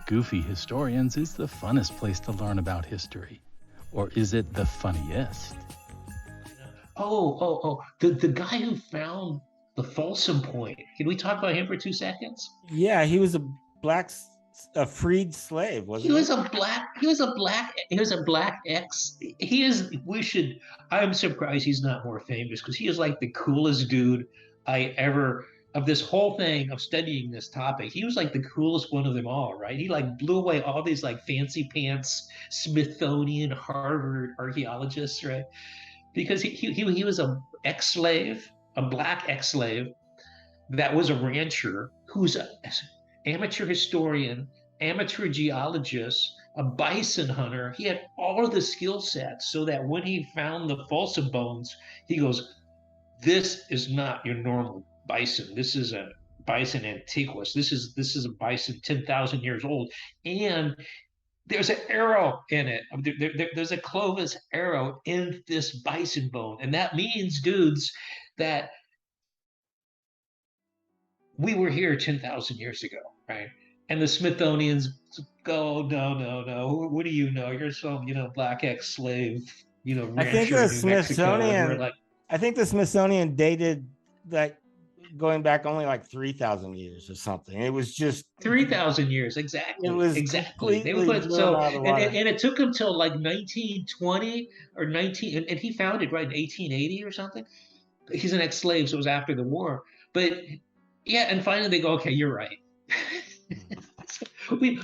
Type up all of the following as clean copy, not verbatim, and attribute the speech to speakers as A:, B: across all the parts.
A: Goofy Historians is the funnest place to learn about history. Or is it the funniest?
B: The guy who found the Folsom Point. Can we talk about him for 2 seconds?
C: Yeah, he was a black, a freed slave,
B: He
C: wasn't he?
B: was a black. He was a black. He was a black ex. He is. We should. I'm surprised he's not more famous because he is like the coolest dude I ever of this whole thing of studying this topic. He was like the coolest one of them all, right? He like blew away all these like fancy pants Smithsonian, Harvard archaeologists, right? Because he was a ex-slave, a black ex-slave that was a rancher who's an amateur historian, amateur geologist, a bison hunter. He had all of the skill sets so that when he found the Folsom bones, he goes, "This is not your normal bison. This is a bison antiquus. This is a bison 10,000 years old, and there's an arrow in it. There's a Clovis arrow in this bison bone, and that means, dudes, that we were here 10,000 years ago, right?" And the Smithsonians go, "No, no, no. What do you know? You're some, black ex-slave,
C: I think
B: rancher
C: the
B: in New Mexico." And we're
C: Smithsonian,
B: like,
C: I think the Smithsonian dated that going back only like 3,000 years or something. It was just
B: 3,000 years, exactly.
C: It was
B: exactly. They would
C: completely
B: put
C: blown
B: so,
C: out of the
B: and,
C: water.
B: and it took him till like 1920 or 19, and he found it right in 1880 or something. He's an ex-slave, so it was after the war. But yeah, and finally they go, "Okay, you're right."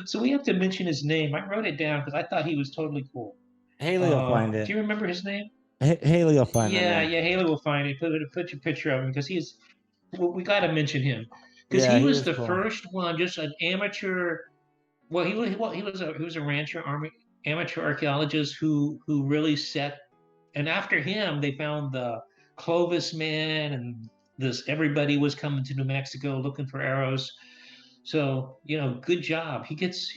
B: So we have to mention his name. I wrote it down because I thought he was totally cool.
C: Haley will find
B: Do
C: it.
B: you remember his name?
C: Haley will find it.
B: Yeah, yeah. Haley will find it. Put your picture of him because we got to mention him because
C: Yeah,
B: he
C: he
B: was
C: was
B: the
C: cool.
B: first one, just an amateur. Well, he was a rancher, amateur archaeologist who really set. And after him, they found the Clovis man, and this everybody was coming to New Mexico looking for arrows. So good job. He gets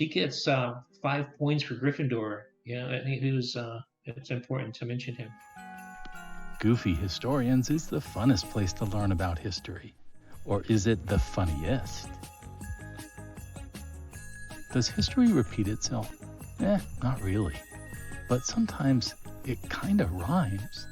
B: 5 points for Gryffindor. And he was. It's important to mention him.
A: Goofy Historians is the funnest place to learn about history. Or is it the funniest? Does history repeat itself? Not really. But sometimes it kind of rhymes.